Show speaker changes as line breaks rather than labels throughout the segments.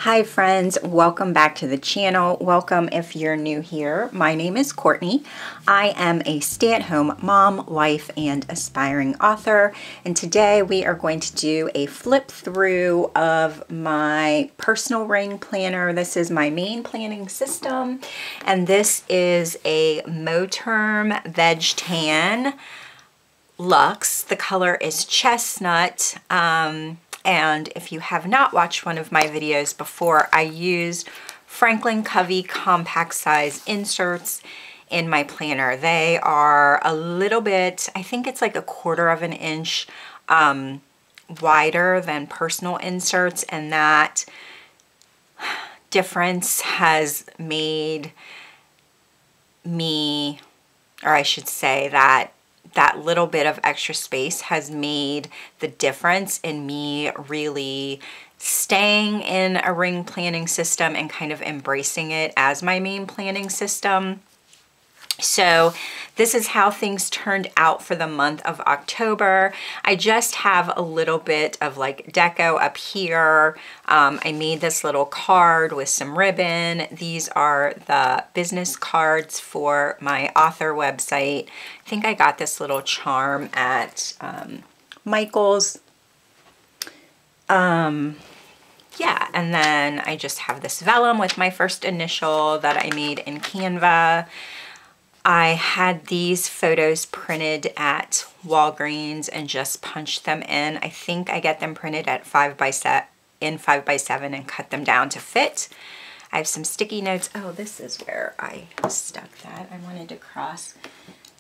Hi friends, welcome back to the channel. Welcome if you're new here. My name is Courtney. I am a stay-at-home mom, wife, and aspiring author. And today we are going to do a flip through of my personal ring planner. This is my main planning system. And this is a Moterm Veg Tan Luxe. The color is chestnut. And if you have not watched one of my videos before, I used Franklin Covey compact size inserts in my planner. They are a little bit, I think it's like 1/4 of an inch wider than personal inserts, and that difference has made me, or I should say that little bit of extra space has made the difference in me really staying in a ring planning system and kind of embracing it as my main planning system. So this is how things turned out for the month of October. I just have a little bit of like deco up here. I made this little card with some ribbon. These are the business cards for my author website. I think I got this little charm at Michael's. Yeah, and then I just have this vellum with my first initial that I made in Canva. I had these photos printed at Walgreens and just punched them in. I think I get them printed at 5x7 and cut them down to fit. I have some sticky notes. Oh, this is where I stuck that. I wanted to cross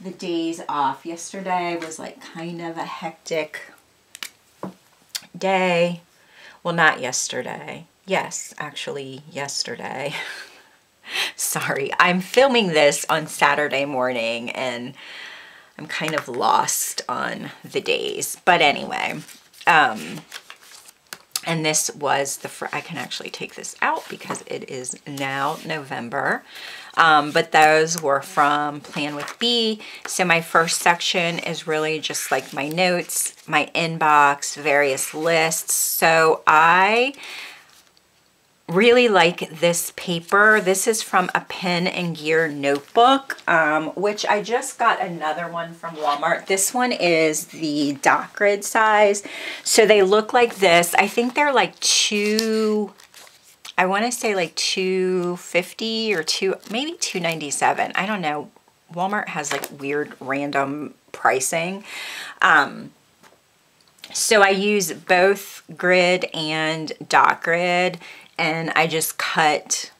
the days off. Yesterday was like kind of a hectic day. Well, not yesterday. Yes, actually yesterday. Sorry, I'm filming this on Saturday morning and I'm kind of lost on the days. But anyway, and this was I can actually take this out because it is now November. But those were from Plan with B. So my first section is really just like my notes, my inbox, various lists. So I really like this paper. This is from a Pen and Gear notebook, which I just got another one from Walmart. This one is the dot grid size. So they look like this. I think they're like I want to say like $2.50 or maybe $2.97. I don't know. Walmart has like weird random pricing. So I use both grid and dot grid, and I just cut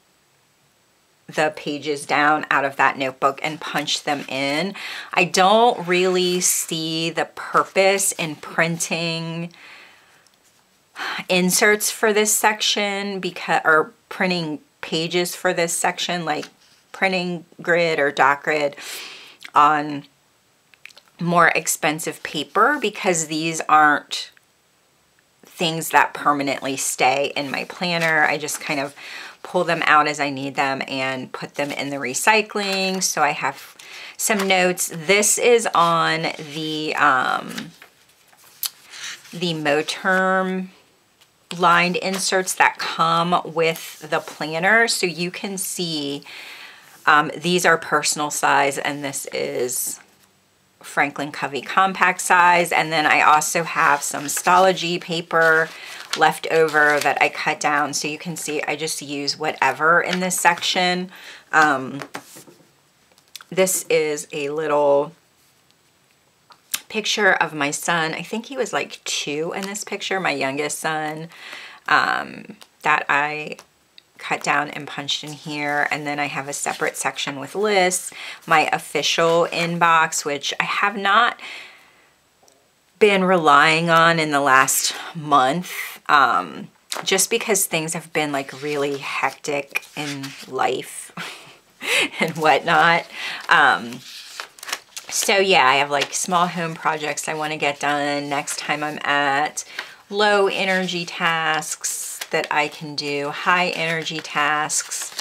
the pages down out of that notebook and punch them in. I don't really see the purpose in printing inserts for this section or printing pages for this section, like printing grid or dot grid on more expensive paper, because these aren't things that permanently stay in my planner. I just kind of pull them out as I need them and put them in the recycling. So I have some notes. This is on the Moterm lined inserts that come with the planner. So you can see these are personal size and this is Franklin Covey compact size. And then I also have some Stology paper left over that I cut down. So you can see I just use whatever in this section. This is a little picture of my son. I think he was like 2 in this picture, my youngest son, that I cut down and punched in here. And then I have a separate section with lists, my official inbox, which I have not been relying on in the last month, just because things have been like really hectic in life and whatnot. So yeah, I have like small home projects I want to get done next time I'm at, low energy tasks that I can do, high energy tasks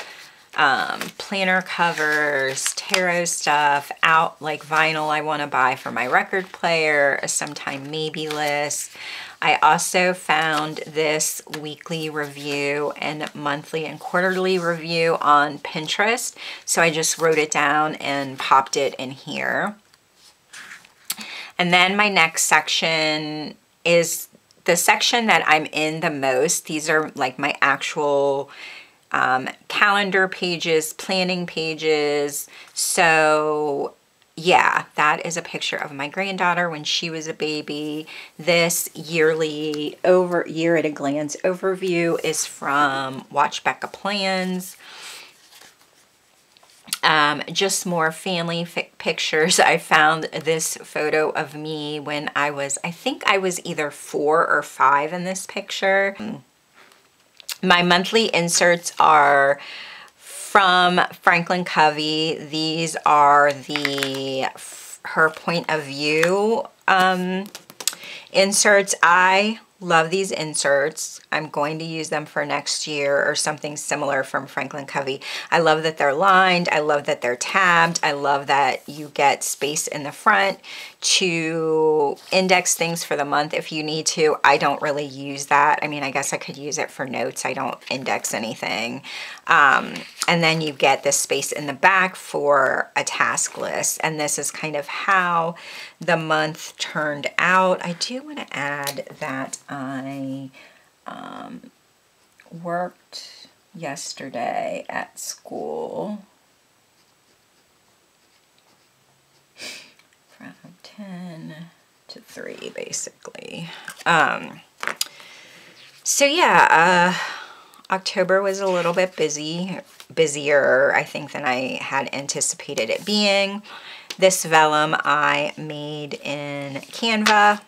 planner covers, tarot stuff, out like vinyl I want to buy for my record player, a sometime maybe list. I also found this weekly review and monthly and quarterly review on Pinterest. So I just wrote it down and popped it in here. And then my next section is the section that I'm in the most. These are like my actual calendar pages, planning pages. So yeah, that is a picture of my granddaughter when she was a baby. This yearly year at a glance overview is from WatchBeccaPlans. Just more family pictures. I found this photo of me when I think I was either 4 or 5 in this picture. My monthly inserts are from Franklin Covey. These are her point of view inserts. I love these inserts. I'm going to use them for next year or something similar from Franklin Covey. I love that they're lined. I love that they're tabbed. I love that you get space in the front to index things for the month if you need to. I don't really use that. I mean, I guess I could use it for notes. I don't index anything. And then you get this space in the back for a task list. And this is kind of how the month turned out. I do want to add that I worked yesterday at school from 10 to 3 basically. So yeah, October was a little bit busier I think than I had anticipated it being. This vellum I made in Canva.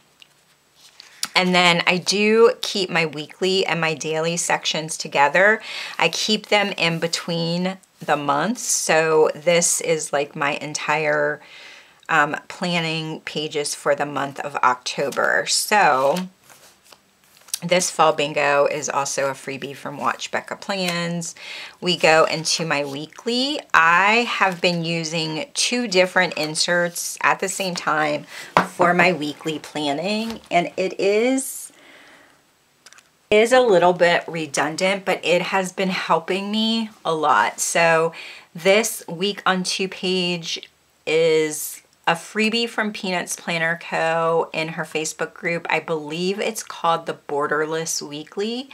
And then I do keep my weekly and my daily sections together. I keep them in between the months. So this is like my entire planning pages for the month of October. So this fall bingo is also a freebie from WatchBeccaPlans. We go into my weekly. I have been using 2 different inserts at the same time for my weekly planning, and it is a little bit redundant, but it has been helping me a lot. So this week on 2 page is a freebie from Peanuts Planner Co. in her Facebook group. I believe it's called the Borderless Weekly.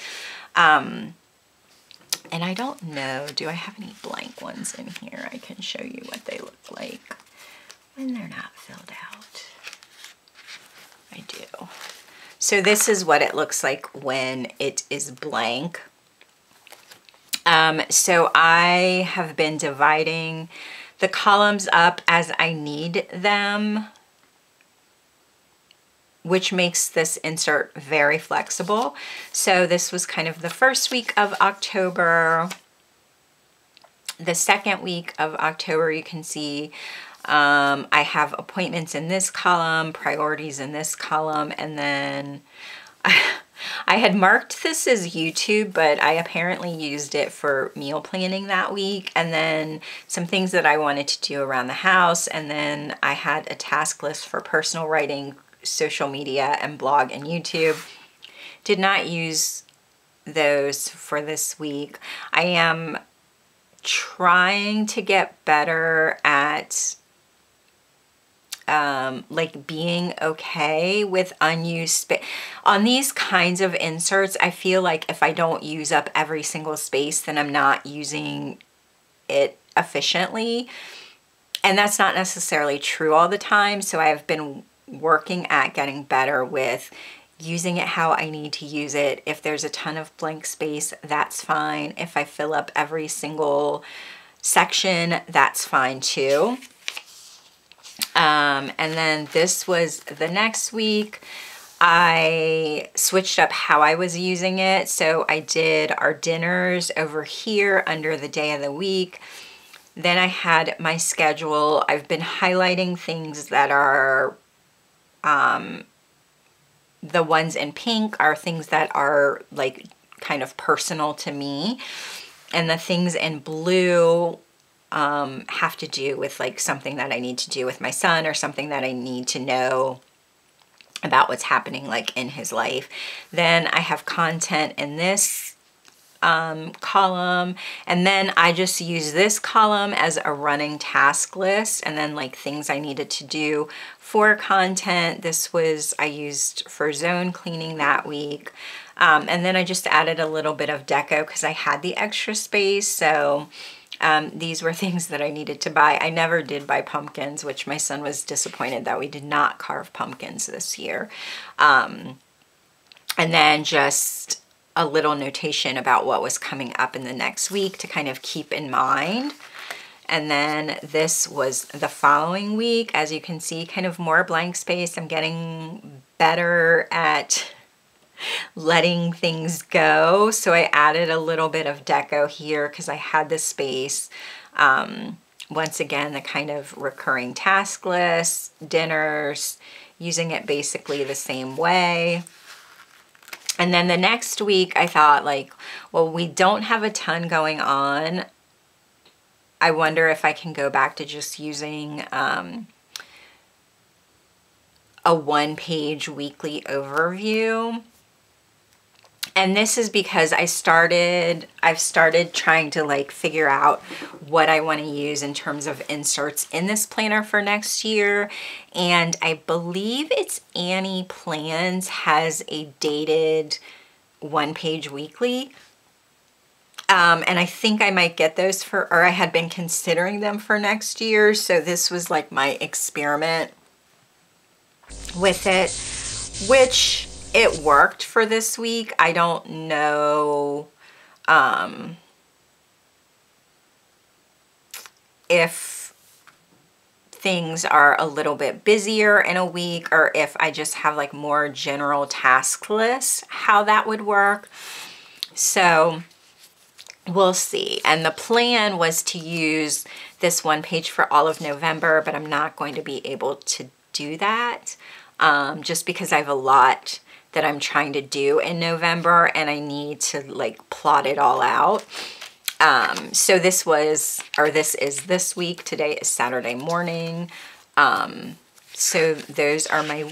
And I don't know, do I have any blank ones in here? I can show you what they look like when they're not filled out. I do. So this is what it looks like when it is blank. So I have been dividing the columns up as I need them, which makes this insert very flexible. So this was kind of the first week of October. The second week of October, you can see I have appointments in this column, priorities in this column, and then I had marked this as YouTube, but I apparently used it for meal planning that week, and then some things that I wanted to do around the house, and then I had a task list for personal writing, social media, and blog and YouTube. Did not use those for this week. I am trying to get better at like being okay with unused space. On these kinds of inserts, I feel like if I don't use up every single space, then I'm not using it efficiently. And that's not necessarily true all the time. So I've been working at getting better with using it how I need to use it. If there's a ton of blank space, that's fine. If I fill up every single section, that's fine too. And then this was the next week. I switched up how I was using it. So I did our dinners over here under the day of the week. Then I had my schedule. I've been highlighting things that are, the ones in pink are things that are like kind of personal to me. And the things in blue have to do with like something that I need to do with my son or something that I need to know about what's happening like in his life. Then I have content in this column, and then I just use this column as a running task list, and then like things I needed to do for content. This was I used for zone cleaning that week, and then I just added a little bit of deco because I had the extra space. So these were things that I needed to buy. I never did buy pumpkins, which my son was disappointed that we did not carve pumpkins this year. And then just a little notation about what was coming up in the next week to kind of keep in mind. And then this was the following week. As you can see, kind of more blank space. I'm getting better at letting things go. So I added a little bit of deco here because I had the space. Once again, the kind of recurring task list, dinners, using it basically the same way. And then the next week I thought like, well, we don't have a ton going on. I wonder if I can go back to just using a one-page weekly overview. And this is because I've started trying to like figure out what I want to use in terms of inserts in this planner for next year. And I believe it's NessiePlans has a dated one-page weekly. And I think I might get those or I had been considering them for next year. So this was like my experiment with it, which it worked for this week. I don't know if things are a little bit busier in a week or if I just have like more general task lists, how that would work. So we'll see. And the plan was to use this one page for all of November, but I'm not going to be able to do that just because I have a lot that I'm trying to do in November and I need to like plot it all out. So this is this week. Today is Saturday morning. So those are my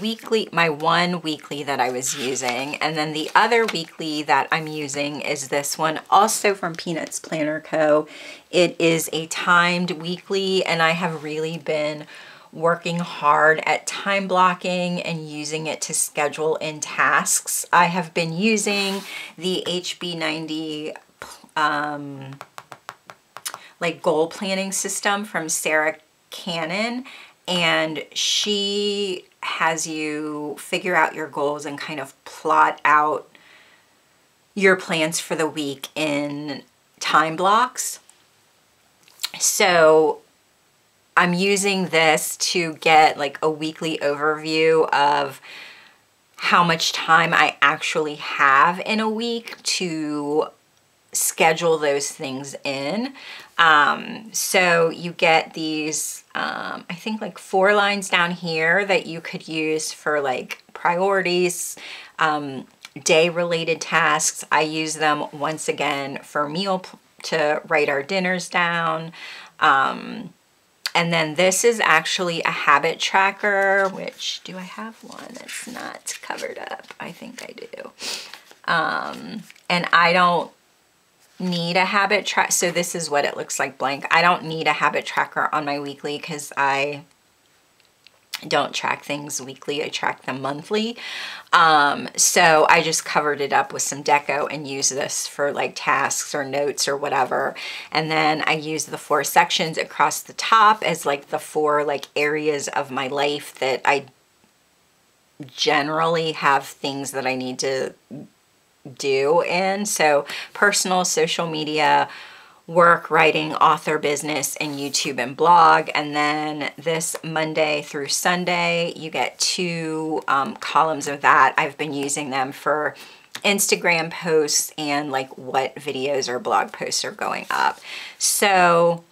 one weekly that I was using. And then the other weekly that I'm using is this one, also from Peanuts Planner Co. It is a timed weekly, and I have really been working hard at time blocking and using it to schedule in tasks. I have been using the HB90 like goal planning system from Sarah Cannon, and she has you figure out your goals and kind of plot out your plans for the week in time blocks. So I'm using this to get like a weekly overview of how much time I actually have in a week to schedule those things in. So you get these, I think like 4 lines down here that you could use for like priorities, day related tasks. I use them once again for to write our dinners down. And then this is actually a habit tracker, which, do I have one that's not covered up? I think I do. And I don't need a habit track. So this is what it looks like blank. I don't need a habit tracker on my weekly because I don't track things weekly. I track them monthly. So I just covered it up with some deco and use this for like tasks or notes or whatever. And then I use the 4 sections across the top as like the 4 like areas of my life that I generally have things that I need to do in. So personal, social media, work, writing, author, business, and YouTube and blog. And then this Monday through Sunday, you get 2 columns of that. I've been using them for Instagram posts and like what videos or blog posts are going up. So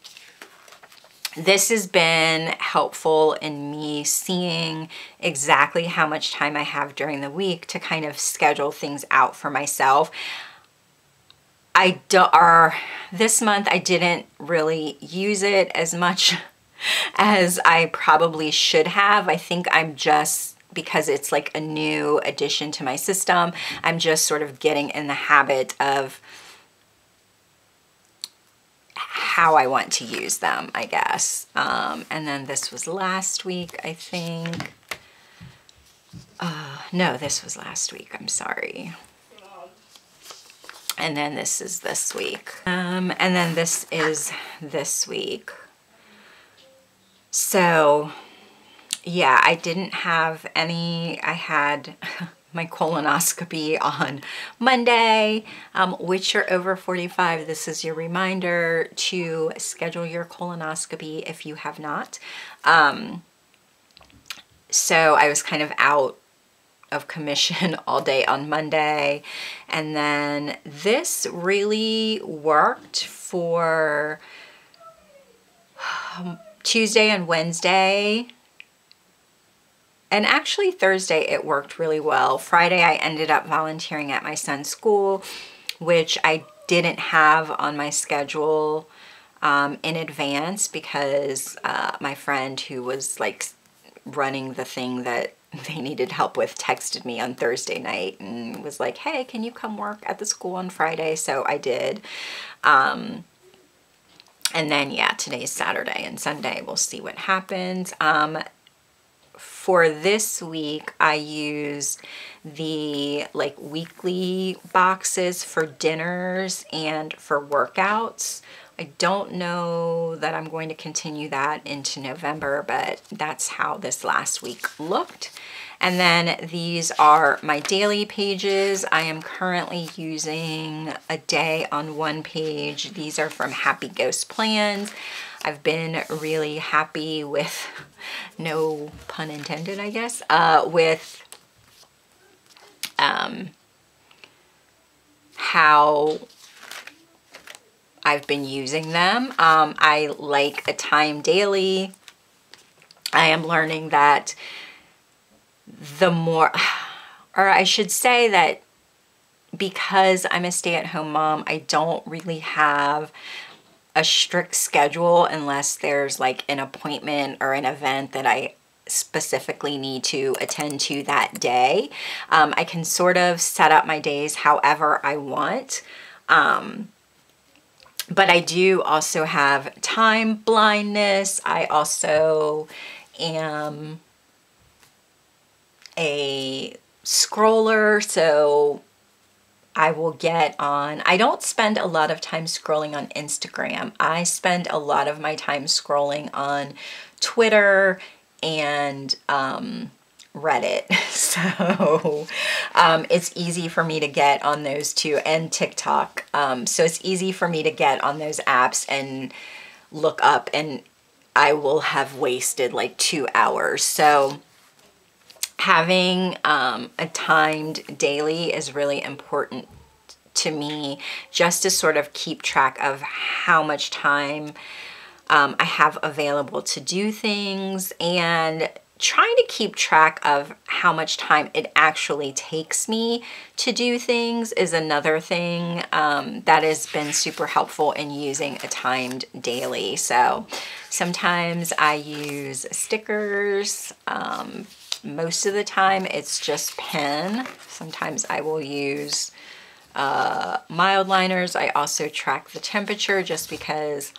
this has been helpful in me seeing exactly how much time I have during the week to kind of schedule things out for myself. this month I didn't really use it as much as I probably should have. I think I'm just, because it's like a new addition to my system, I'm just sort of getting in the habit of how I want to use them, I guess. And then this was last week, I think. No, this was last week, I'm sorry. And then this is this week. And then this is this week. So yeah, I didn't have any, I had my colonoscopy on Monday, which you're over 45. This is your reminder to schedule your colonoscopy if you have not. So I was kind of out of commission all day on Monday. And then this really worked for Tuesday and Wednesday. And actually Thursday it worked really well. Friday I ended up volunteering at my son's school, which I didn't have on my schedule in advance because my friend who was like running the thing that they needed help with texted me on Thursday night and was like, hey, can you come work at the school on Friday? So I did. And then yeah, today's Saturday and Sunday. We'll see what happens. For this week, I used the like weekly boxes for dinners and for workouts. I don't know that I'm going to continue that into November, but that's how this last week looked. And then these are my daily pages. I am currently using a day on one page. These are from Happy Ghost Plans. I've been really happy with, no pun intended, I guess, with how I've been using them. I like a time daily. I am learning that the more, or I should say that because I'm a stay-at-home mom, I don't really have a strict schedule unless there's like an appointment or an event that I specifically need to attend to that day. I can sort of set up my days however I want. But I do also have time blindness. I also am a scroller, so I will get on, I don't spend a lot of time scrolling on Instagram. I spend a lot of my time scrolling on Twitter and Reddit. So it's easy for me to get on those two, and TikTok. So it's easy for me to get on those apps and look up, and I will have wasted like 2 hours. So having a timed daily is really important to me, just to sort of keep track of how much time I have available to do things, and trying to keep track of how much time it actually takes me to do things is another thing that has been super helpful in using a timed daily. So sometimes I use stickers. Most of the time it's just pen. Sometimes I will use mild liners. I also track the temperature just because,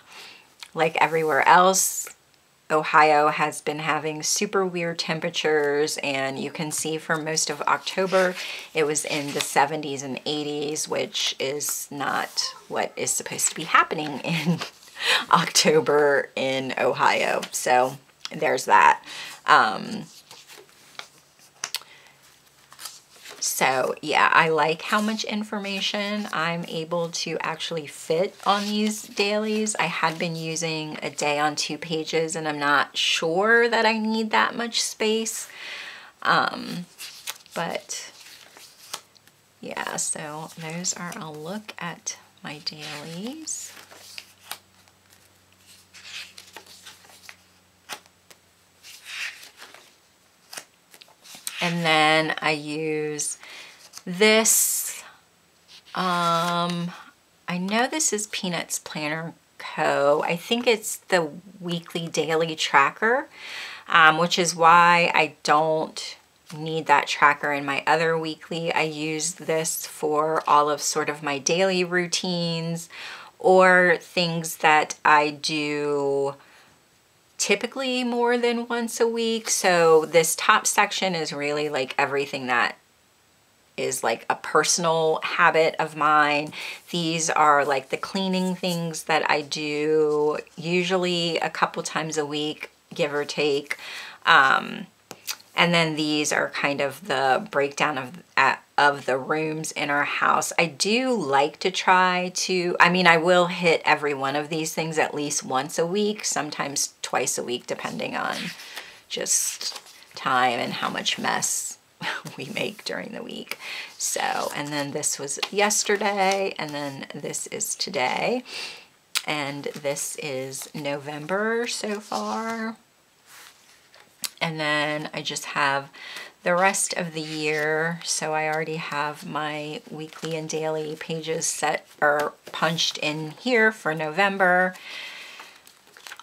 like everywhere else, Ohio has been having super weird temperatures, and you can see for most of October it was in the 70s and 80s, which is not what is supposed to be happening in October in Ohio. So there's that. So yeah, I like how much information I'm able to actually fit on these dailies. I had been using a day on 2 pages, and I'm not sure that I need that much space. But yeah, so those are a look at my dailies. And then I use this, I I know this is Peanuts Planner Co. I think it's the weekly daily tracker, which is why I don't need that tracker in my other weekly. I use this for all of sort of my daily routines or things that I do typically more than once a week. So this top section is really like everything that is like a personal habit of mine. These are like the cleaning things that I do usually a couple times a week, give or take. And then these are kind of the breakdown of the rooms in our house. I do like to try to, I mean, I will hit every one of these things at least once a week, sometimes twice a week, depending on just time and how much mess we make during the week. So, and then this was yesterday, and then this is today, and this is November so far. And then I just have the rest of the year. So I already have my weekly and daily pages set or punched in here for November.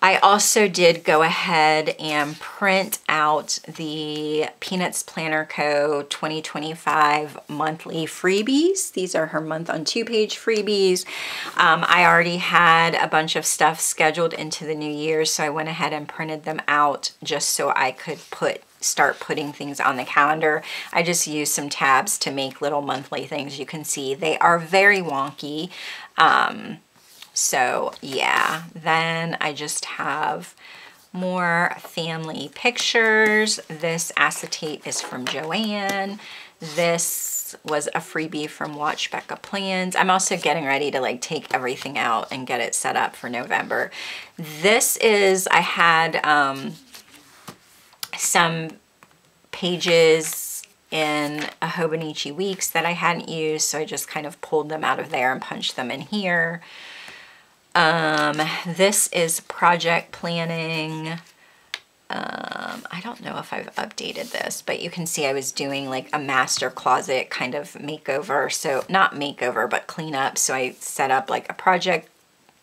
I also did go ahead and print out the Peanuts Planner Co. 2025 monthly freebies. These are her month on 2-page freebies. I already had a bunch of stuff scheduled into the new year, so I went ahead and printed them out just so I could start putting things on the calendar. I just used some tabs to make little monthly things. You can see they are very wonky. So yeah, then I just have more family pictures. This acetate is from Joanne. This was a freebie from WatchBeccaPlans. I'm also getting ready to like take everything out and get it set up for November. This is, I had some pages in a Hobonichi Weeks that I hadn't used, so I just kind of pulled them out of there and punched them in here. This is project planning. I don't know if I've updated this, but you can see I was doing like a master closet kind of makeover. So not makeover, but clean up. So I set up like a project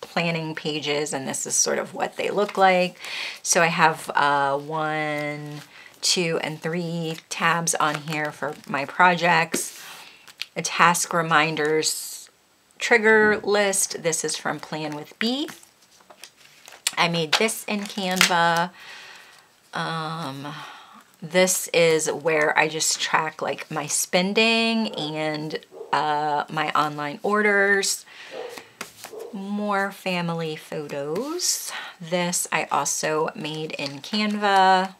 planning pages, and this is sort of what they look like. So I have 1, 2, and 3 tabs on here for my projects. A task reminders trigger list. This is from Plan with B. I made this in Canva. This is where I just track like my spending and my online orders. More family photos. This I also made in Canva.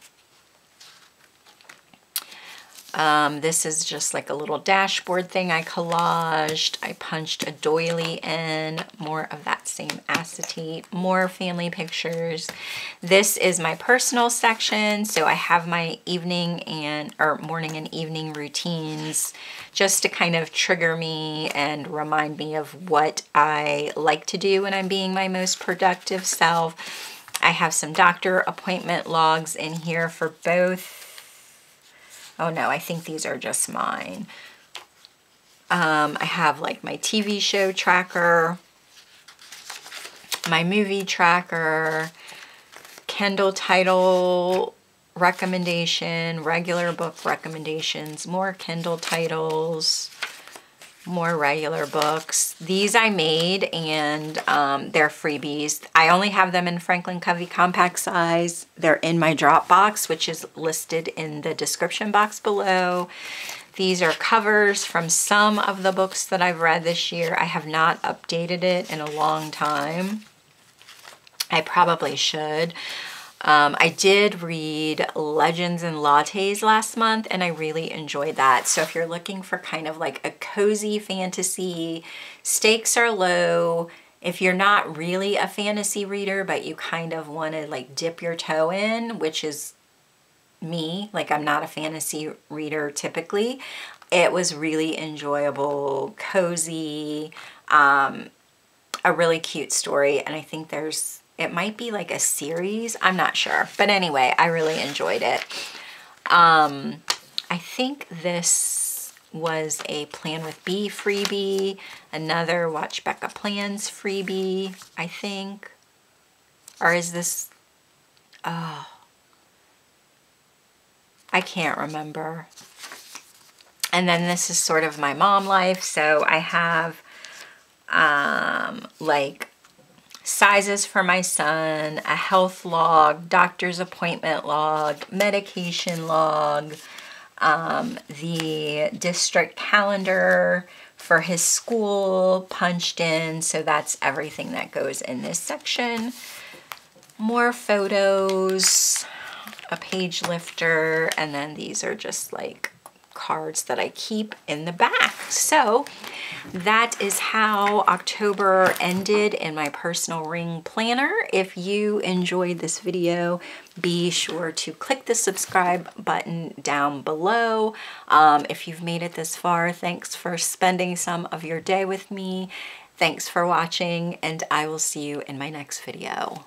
This is just like a little dashboard thing I collaged. I punched a doily in, more of that same acetate, more family pictures. This is my personal section. So I have my evening or morning and evening routines just to kind of trigger me and remind me of what I like to do when I'm being my most productive self. I have some doctor appointment logs in here for both. Oh no, I think these are just mine. I have like my TV show tracker, my movie tracker, Kindle title recommendation, regular book recommendations, more Kindle titles, more regular books. These I made, and they're freebies. I only have them in Franklin Covey compact size. They're in my Dropbox, which is listed in the description box below. These are covers from some of the books that I've read this year. I have not updated it in a long time. I probably should. I did read Legends and Lattes last month, and I really enjoyed that. So if you're looking for kind of like a cozy fantasy, stakes are low. If you're not really a fantasy reader, but you kind of want to like dip your toe in, which is me, like I'm not a fantasy reader typically, it was really enjoyable, cozy, a really cute story. And I think it might be like a series, I'm not sure. But anyway, I really enjoyed it. I think this was a Plan with B freebie, another WatchBeccaPlans freebie, I think. Or is this, oh, I can't remember. And then this is sort of my mom life. So I have like sizes for my son, a health log, doctor's appointment log, medication log, the district calendar for his school punched in. So that's everything that goes in this section. More photos, a page lifter, and then these are just like cards that I keep in the back. So that is how October ended in my personal ring planner. If you enjoyed this video, be sure to click the subscribe button down below. If you've made it this far, thanks for spending some of your day with me. Thanks for watching, and I will see you in my next video.